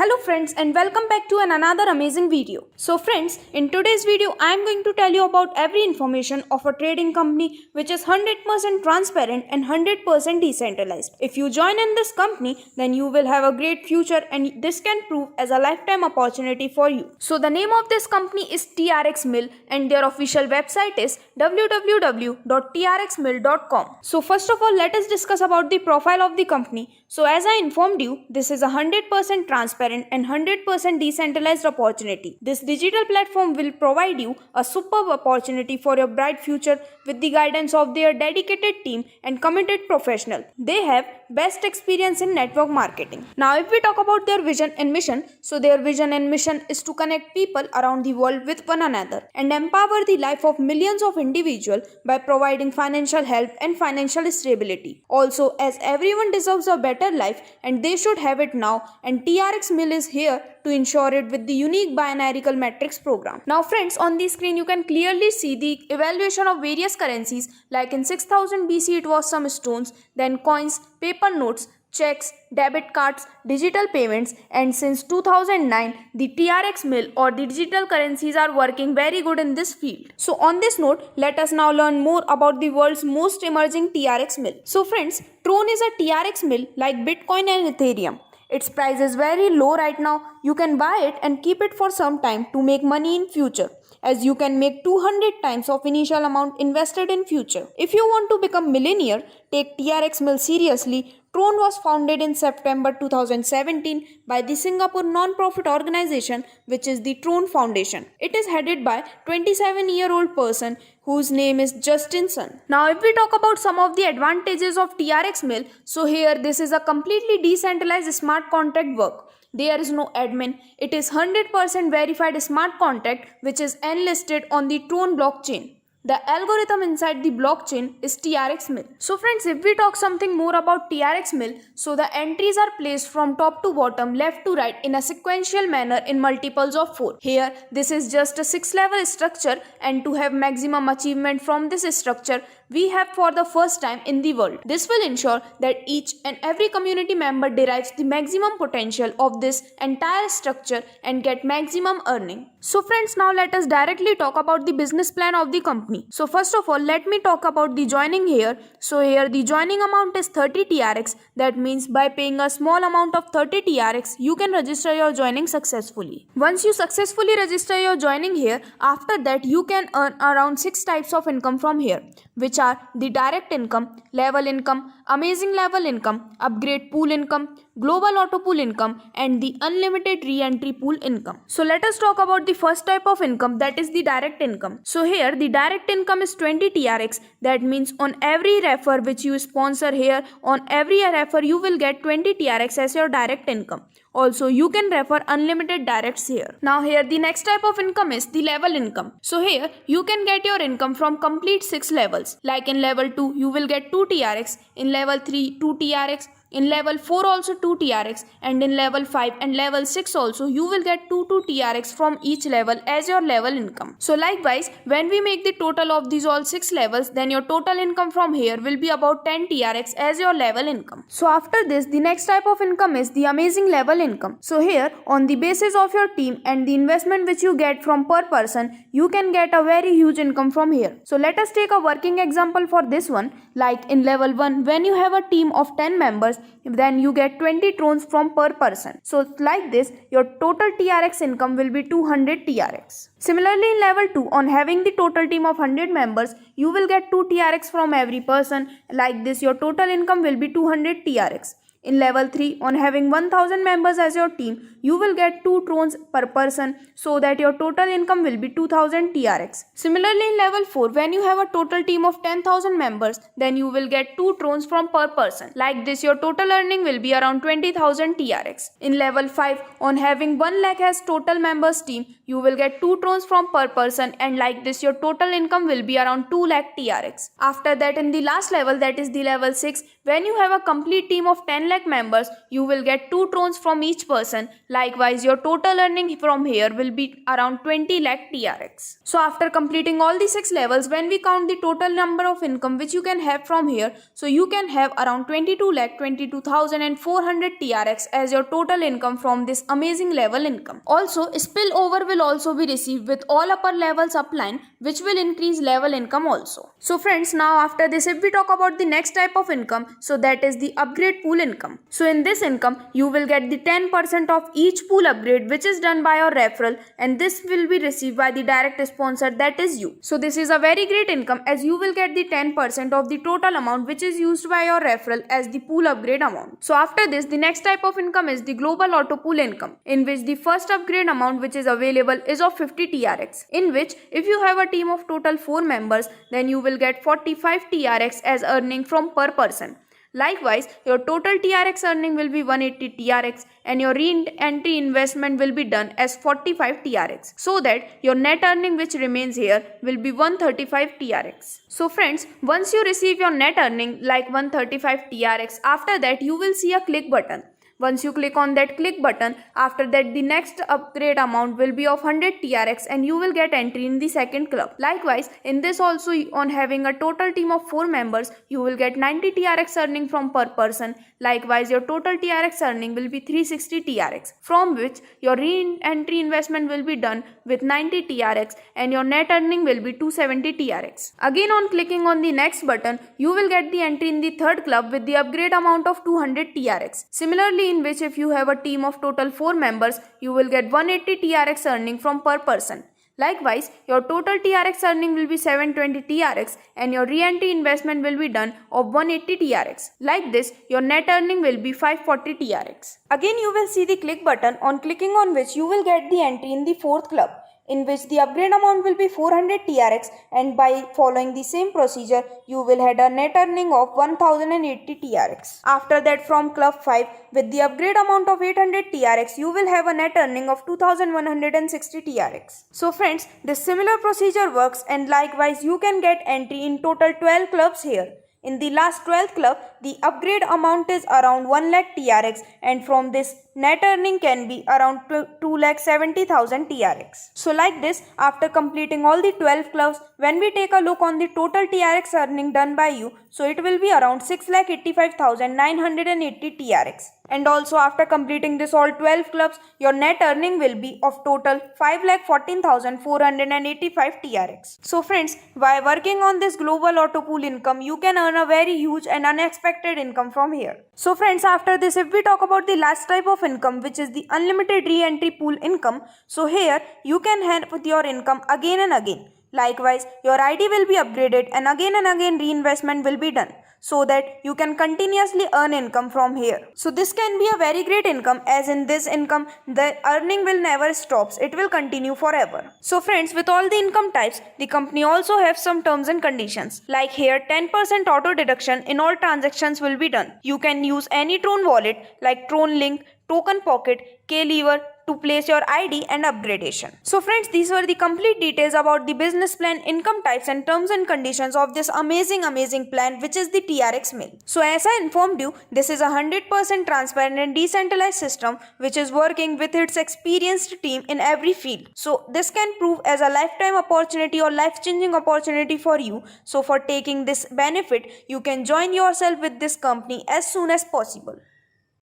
Hello friends and welcome back to another amazing video. So friends, in today's video I am going to tell you about every information of a trading company which is 100% transparent and 100% decentralized. If you join in this company, then you will have a great future and this can prove as a lifetime opportunity for you. So the name of this company is TRX Mill and their official website is www.trxmill.com. So first of all, let us discuss about the profile of the company. So as I informed you, this is a 100% transparent and 100% decentralized opportunity. This digital platform will provide you a superb opportunity for your bright future with the guidance of their dedicated team and committed professional. They have best experience in network marketing. Now if we talk about their vision and mission, so their vision and mission is to connect people around the world with one another and empower the life of millions of individuals by providing financial help and financial stability. Also, as everyone deserves a better life and they should have it now, and TRX Mill is here to ensure it with the unique binarical metrics program. Now friends, on the screen you can clearly see the evaluation of various currencies, like in 6000 BC it was some stones, then coins, paper notes, checks, debit cards, digital payments, and since 2009 the TRX Mill or the digital currencies are working very good in this field. So on this note, let us now learn more about the world's most emerging TRX Mill. So friends, Tron is a TRX Mill like Bitcoin and Ethereum. Its price is very low right now. You can buy it and keep it for some time to make money in future, as you can make 200 times of initial amount invested in future. If you want to become millionaire, take TRX Mill seriously. Tron was founded in September 2017 by the Singapore non-profit organization which is the Tron Foundation. It is headed by 27-year-old person whose name is Justin Sun. Now if we talk about some of the advantages of TRX Mill, so here this is a completely decentralized smart contract work. There is no admin. It is 100% verified smart contract which is enlisted on the Tron blockchain. The algorithm inside the blockchain is TRX Mill. So friends, if we talk something more about TRX Mill, so the entries are placed from top to bottom, left to right in a sequential manner in multiples of 4. Here, this is just a 6-level structure, and to have maximum achievement from this structure, we have for the first time in the world. This will ensure that each and every community member derives the maximum potential of this entire structure and get maximum earning. So friends, now let us directly talk about the business plan of the company. So first of all, let me talk about the joining here. So here the joining amount is 30 TRX. That means by paying a small amount of 30 TRX, you can register your joining successfully. Once you successfully register your joining here, after that you can earn around 6 types of income from here, which are the direct income, level income, amazing level income, upgrade pool income, global auto pool income, and the unlimited re-entry pool income. So let us talk about the first type of income, that is the direct income. So here the direct income is 20 TRX. That means on every refer which you sponsor here, on every refer you will get 20 TRX as your direct income. Also, you can refer unlimited directs here. Now here the next type of income is the level income. So here you can get your income from complete 6 levels. Like in level 2 you will get 2 TRX, in level 3 2 TRX, in level 4 also 2 TRX, and in level 5 and level 6 also you will get 2 TRX from each level as your level income. So likewise, when we make the total of these all 6 levels, then your total income from here will be about 10 TRX as your level income. So after this, the next type of income is the amazing level income. So here, on the basis of your team and the investment which you get from per person, you can get a very huge income from here. So let us take a working example for this one. Like in level 1, when you have a team of 10 members, then you get 20 trons from per person. So like this, your total TRX income will be 200 TRX. Similarly, in level 2, on having the total team of 100 members, you will get 2 TRX from every person. Like this, your total income will be 200 TRX. In level 3, on having 1000 members as your team, you will get 2 trons per person, so that your total income will be 2000 TRX. Similarly, in level 4, when you have a total team of 10,000 members, then you will get 2 trons from per person. Like this, your total earning will be around 20,000 TRX. In level 5, on having 1 lakh as total members team, you will get 2 trons from per person, and like this, your total income will be around 2 lakh TRX. After that, in the last level, that is the level 6, when you have a complete team of 10 lakh lakh members, you will get 2 trons from each person. Likewise, your total earning from here will be around 20 lakh TRX. So after completing all the 6 levels, when we count the total number of income which you can have from here, so you can have around 22 lakh 22,400 TRX as your total income from this amazing level income. Also, spillover will also be received with all upper levels upline, which will increase level income also. So friends, now after this, if we talk about the next type of income, so that is the upgrade pool income. So in this income, you will get the 10% of each pool upgrade which is done by your referral, and this will be received by the direct sponsor, that is you. So this is a very great income as you will get the 10% of the total amount which is used by your referral as the pool upgrade amount. So after this, the next type of income is the global auto pool income, in which the first upgrade amount which is available is of 50 TRX, in which if you have a team of total 4 members, then you will get 45 TRX as earning from per person. Likewise, your total TRX earning will be 180 TRX and your re-entry investment will be done as 45 TRX, so that your net earning which remains here will be 135 TRX. So friends, once you receive your net earning like 135 TRX, after that you will see a click button. Once you click on that click button, after that the next upgrade amount will be of 100 TRX and you will get entry in the second club. Likewise, in this also, on having a total team of 4 members, you will get 90 TRX earning from per person. Likewise, your total TRX earning will be 360 TRX, from which your re-entry investment will be done with 90 TRX and your net earning will be 270 TRX. Again, on clicking on the next button, you will get the entry in the third club with the upgrade amount of 200 TRX. Similarly, in which if you have a team of total 4 members, you will get 180 TRX earning from per person. Likewise, your total TRX earning will be 720 TRX and your re-entry investment will be done of 180 TRX. Like this, your net earning will be 540 TRX. Again, you will see the click button, on clicking on which you will get the entry in the fourth club, in which the upgrade amount will be 400 TRX, and by following the same procedure, you will have a net earning of 1080 TRX. After that, from club 5, with the upgrade amount of 800 TRX, you will have a net earning of 2160 TRX. So friends, this similar procedure works, and likewise you can get entry in total 12 clubs here. In the last 12th club, the upgrade amount is around 1 lakh TRX, and from this net earning can be around 2,70,000 TRX. So like this, after completing all the 12 clubs, when we take a look on the total TRX earning done by you, so it will be around 6,85,980 TRX. And also after completing this all 12 clubs, your net earning will be of total 5,14,485 TRX. So friends, by working on this global auto pool income, you can earn a very huge and unexpected income from here. So friends, after this, if we talk about the last type of income, which is the unlimited re-entry pool income, so here you can have with your income again and again. Likewise, your ID will be upgraded and again reinvestment will be done, so that you can continuously earn income from here. So this can be a very great income, as in this income the earning will never stops, it will continue forever. So friends, with all the income types, the company also have some terms and conditions. Like here, 10% auto deduction in all transactions will be done. You can use any Tron wallet like Tron Link, Token Pocket, K-Lever to place your ID and upgradation. So friends, these were the complete details about the business plan, income types and terms and conditions of this amazing plan, which is the TRX Mill. So as I informed you, this is a 100% transparent and decentralized system which is working with its experienced team in every field. So this can prove as a lifetime opportunity or life-changing opportunity for you. So for taking this benefit, you can join yourself with this company as soon as possible.